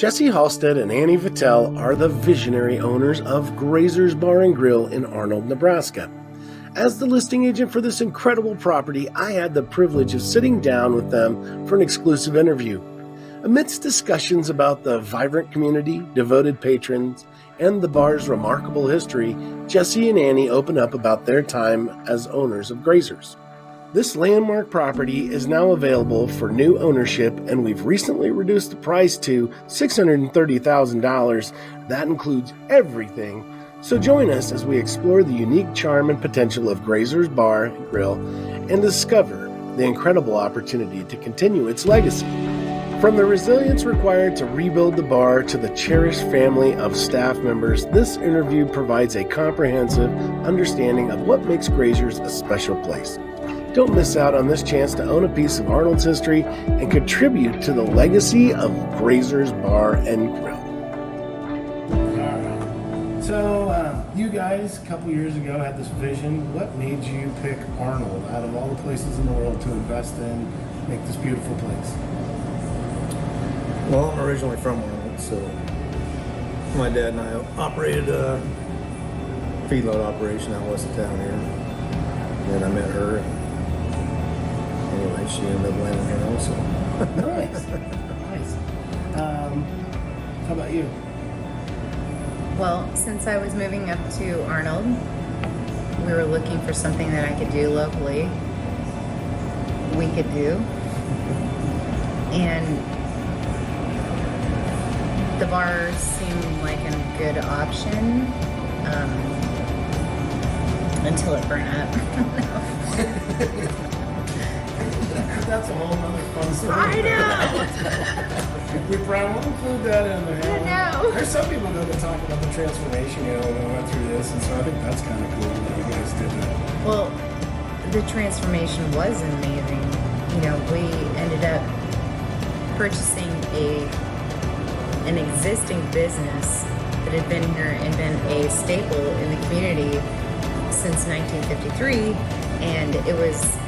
Jesse Halstead and Annie Vettel are the visionary owners of Grazer's Bar and Grill in Arnold, Nebraska. As the listing agent for this incredible property, I had the privilege of sitting down with them for an exclusive interview. Amidst discussions about the vibrant community, devoted patrons, and the bar's remarkable history, Jesse and Annie open up about their time as owners of Grazer's. This landmark property is now available for new ownership, and we've recently reduced the price to $630,000. That includes everything. So join us as we explore the unique charm and potential of Grazer's Bar and Grill and discover the incredible opportunity to continue its legacy. From the resilience required to rebuild the bar to the cherished family of staff members, this interview provides a comprehensive understanding of what makes Grazer's a special place. Don't miss out on this chance to own a piece of Arnold's history and contribute to the legacy of Grazer's Bar and Grill. All right. So, you guys, a couple years ago, had this vision. What made you pick Arnold out of all the places in the world to invest in, make this beautiful place? Well, I'm originally from Arnold, so my dad and I operated a feedlot operation out west of town here. And I met her, and anyway, she ended up landing here also. Nice. Nice. How about you? Well, since I was moving up to Arnold, we were looking for something that I could do locally. We could do. And the bar seemed like a good option until it burned up. That's a whole nother fun story. I know. We probably won't include that in there. I know. There's some people that talk about the transformation, when we went through this, and so I think that's kind of cool that you guys did that. Well, the transformation was amazing. We ended up purchasing an existing business that had been here and been a staple in the community since 1953, and it was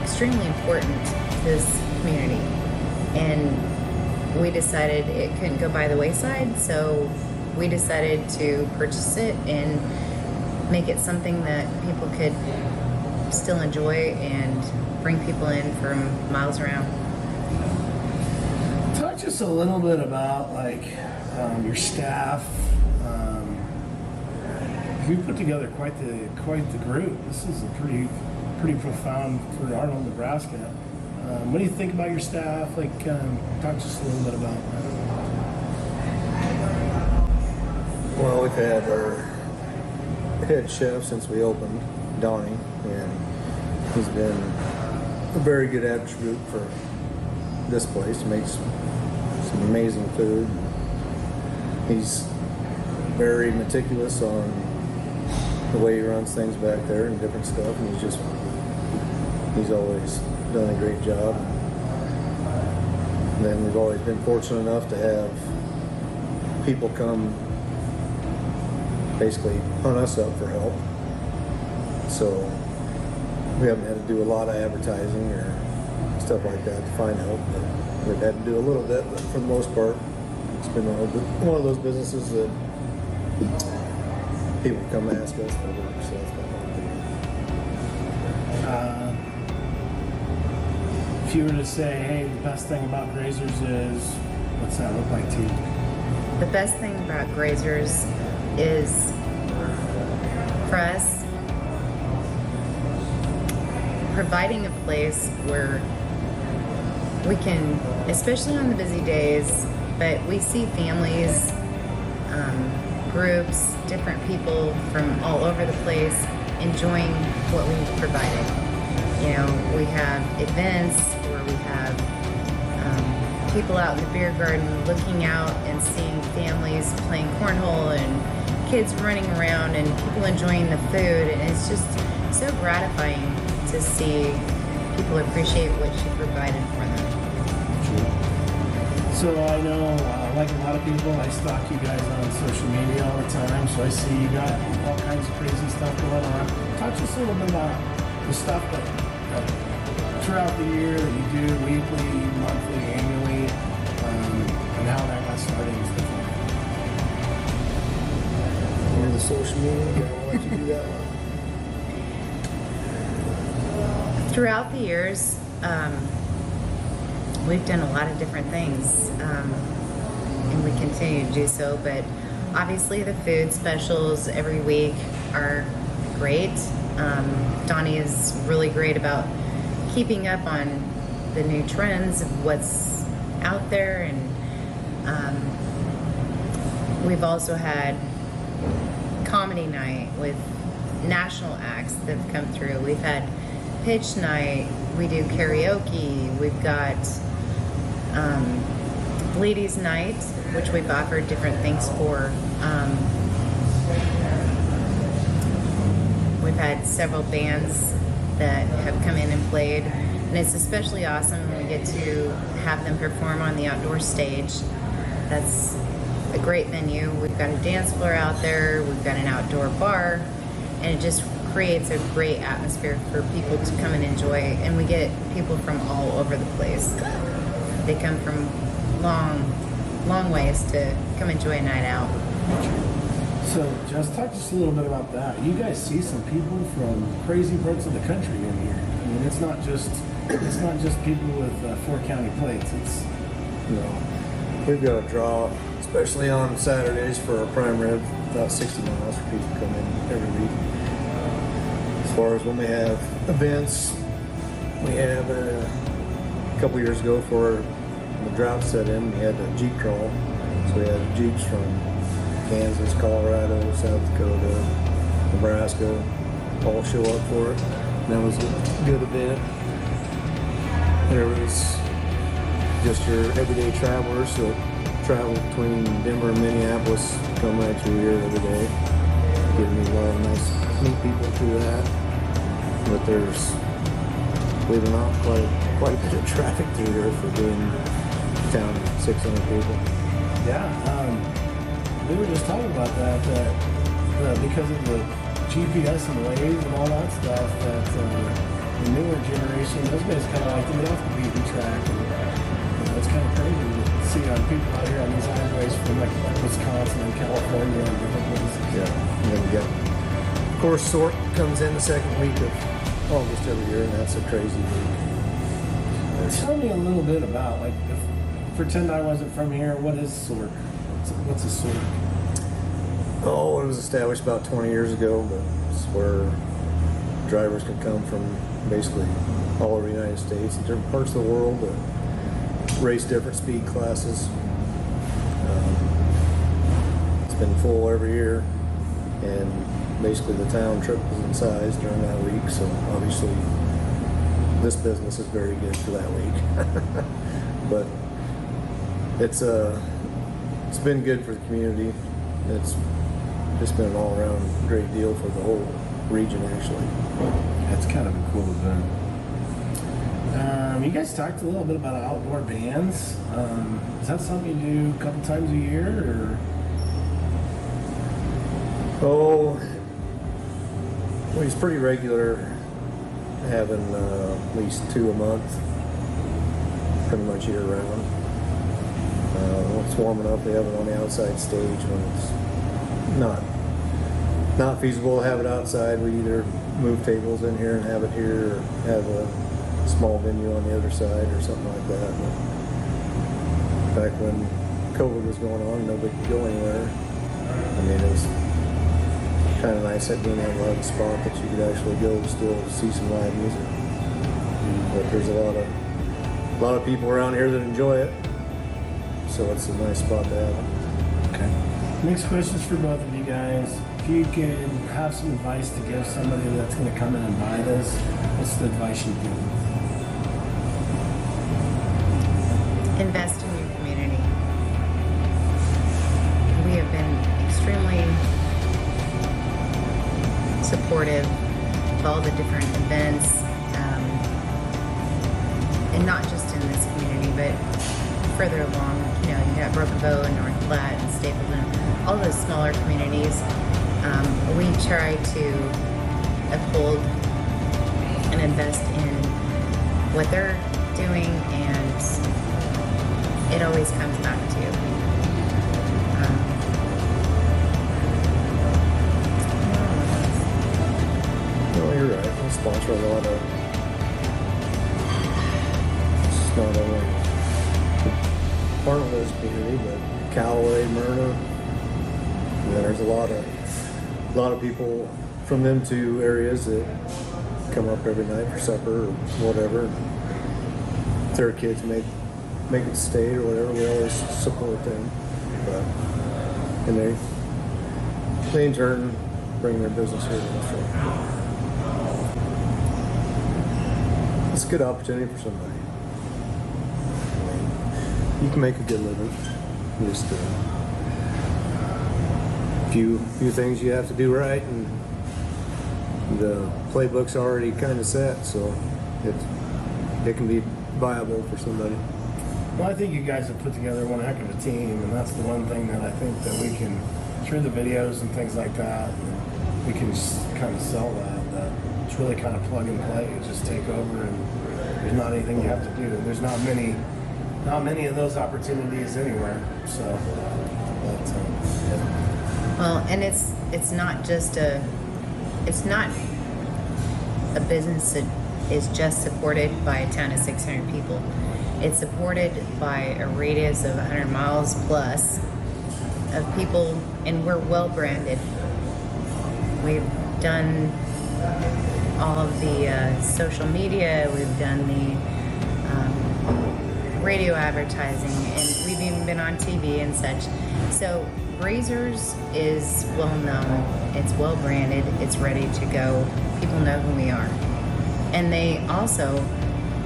extremely important to this community. And we decided it couldn't go by the wayside, so we decided to purchase it and make it something that people could still enjoy and bring people in from miles around. Talk just a little bit about your staff. You put together quite the group. This is a pretty profound for Arnold, Nebraska. What do you think about your staff? Talk just a little bit about that. Well, we've had our head chef since we opened, Donnie, and he's been a very good attribute for this place. He makes some amazing food. He's very meticulous on the way he runs things back there and different stuff, and he's always done a great job. And then we've always been fortunate enough to have people come basically hunt us up for help. So we haven't had to do a lot of advertising or stuff like that to find help, but we've had to do a little bit, but for the most part, it's been one of those businesses that people come ask us for work, so that's kind of If you were to say, hey, the best thing about Grazer's is, what's that look like to you? The best thing about Grazer's is, for us, providing a place where we can, especially on the busy days, but we see families, groups, different people from all over the place enjoying what we've provided. We have events where we have people out in the beer garden looking out and seeing families playing cornhole and kids running around and people enjoying the food, and it's just so gratifying to see people appreciate what she provided for them. So I know, like a lot of people, I stalk you guys on social media all the time, so I see you got all kinds of crazy stuff going on. Talk to us a little bit about the stuff that throughout the year that you do, weekly, monthly, annually, and how that got starting stuff like that. Here's the social media. I won't let you do that one. Throughout the years, we've done a lot of different things, and we continue to do so, but obviously the food specials every week are great. Donnie is really great about keeping up on the new trends of what's out there, and we've also had comedy night with national acts that have come through. We've had pitch night, we do karaoke, we've got ladies night, which we've offered different things for. We've had several bands that have come in and played, and it's especially awesome when we get to have them perform on the outdoor stage. That's a great venue. We've got a dance floor out there, we've got an outdoor bar, and it just creates a great atmosphere for people to come and enjoy. And we get people from all over the place. They come from long ways to come enjoy a night out. So, just talk to us a little bit about that. You guys see some people from crazy parts of the country in here. I mean, it's not just people with 4-county plates. It's We've got a draw, especially on Saturdays for our prime rib, about 60 miles for people to come in every week. As far as when we have events, we have a couple years ago for the drought set in, we had a Jeep crawl. So we had Jeeps from Kansas, Colorado, South Dakota, Nebraska, all show up for it. And that was a good event. There was just your everyday travelers that travel between Denver and Minneapolis, come right through here every day. Getting me a lot of nice meet people through that. But there's, believe it or not, quite a bit of traffic through here for being a town of 600 people. yeah. We were just talking about that because of the GPS and Waze and all that stuff, that the newer generation, those guys kind of like to get off the beaten track, and it's kind of crazy to see people out here on these highways from like Wisconsin and California and different places. Yeah, and then we got, of course, Sort comes in the second week of August every year, and that's a crazy week. Tell me a little bit about, like, if pretend I wasn't from here, what is Sort? What's a Sort? Oh, it was established about 20 years ago, but it's where drivers can come from basically all over the United States and different parts of the world to race different speed classes. It's been full every year, and basically the town triples in size during that week, so obviously this business is very good for that week. But it's been good for the community. It's just been an all-around great deal for the whole region, actually. That's kind of a cool event. You guys talked a little bit about outdoor bands. Is that something you do a couple times a year, or? Oh, well, he's pretty regular, having at least 2 a month, pretty much year round. When it's warm enough, we have it on the outside stage. When it's not feasible to have it outside, we either move tables in here and have it here, or have a small venue on the other side or something like that. But back when COVID was going on, nobody could go anywhere. I mean, it was kind of nice that we didn't have a spot that you could actually go still to see some live music. But there's a lot of people around here that enjoy it, so it's a nice spot to have it. Okay. Next question's for both of you guys. If you could have some advice to give somebody that's going to come in and buy this, what's the advice you'd give them? Invest in your community. We have been extremely supportive of all the different events, and not just in this community, but further along. You know, you got Broken Bow and North Platte and Stapleton, all those smaller communities. We try to uphold and invest in what they're doing, and it always comes back to sponsor a lot of, it's not only Arnold as a community, but Callaway, Myrna. And then there's a lot of people from them two areas that come up every night for supper or whatever. If their kids make it stay or whatever, we always support them. But and they in turn bring their business here. So it's a good opportunity for somebody. You can make a good living. Just few things you have to do right, and the playbook's already kind of set, so it can be viable for somebody. Well, I think you guys have put together one heck of a team, and that's the one thing that I think that we can, through the videos and things like that, and we can just kind of sell that it's really kind of plug and play. You just take over, and there's not anything you have to do. There's not many of those opportunities anywhere. So, but, yeah. Well, and it's not a business that is just supported by a town of 600 people. It's supported by a radius of 100 miles plus of people, and we're well branded. We've done all of the social media, we've done the radio advertising, and we've even been on TV and such. So Grazer's is well known, it's well branded, it's ready to go. People know who we are. And they also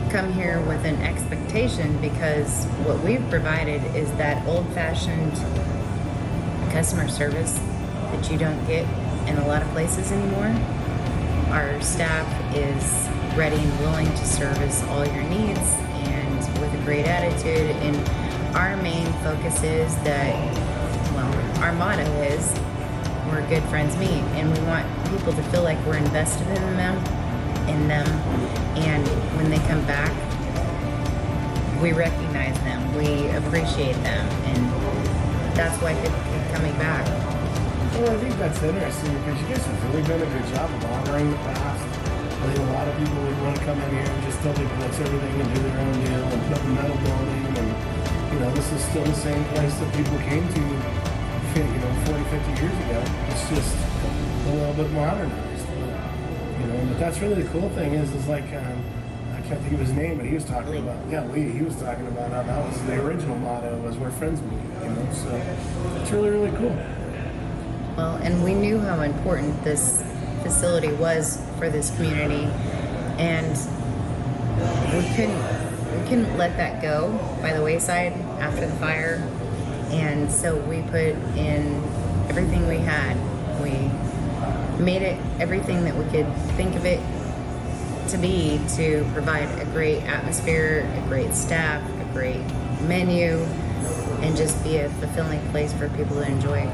come here with an expectation, because what we've provided is that old-fashioned customer service that you don't get in a lot of places anymore. Our staff is ready and willing to service all your needs, and with a great attitude. And our main focus is that, well, our motto is, where good friends meet, and we want people to feel like we're invested in them, and when they come back, we recognize them, we appreciate them, and that's why people keep coming back. Well, I think that's interesting, because you guys have really done a good job of honoring the past. I think a lot of people would want to come in here and just tell people it's everything and do their own deal and put up a metal building, and this is still the same place that people came to 40, 50 years ago. It's just a little bit modernized. But that's really the cool thing is like, I can't think of his name, but he was talking about, Lee, he was talking about how that was the original motto, was where friends meet, so it's really, really cool. Well, and we knew how important this facility was for this community, and we couldn't let that go by the wayside after the fire. And so we put in everything we had. We made it everything that we could think of it to be, to provide a great atmosphere, a great staff, a great menu, and just be a fulfilling place for people to enjoy.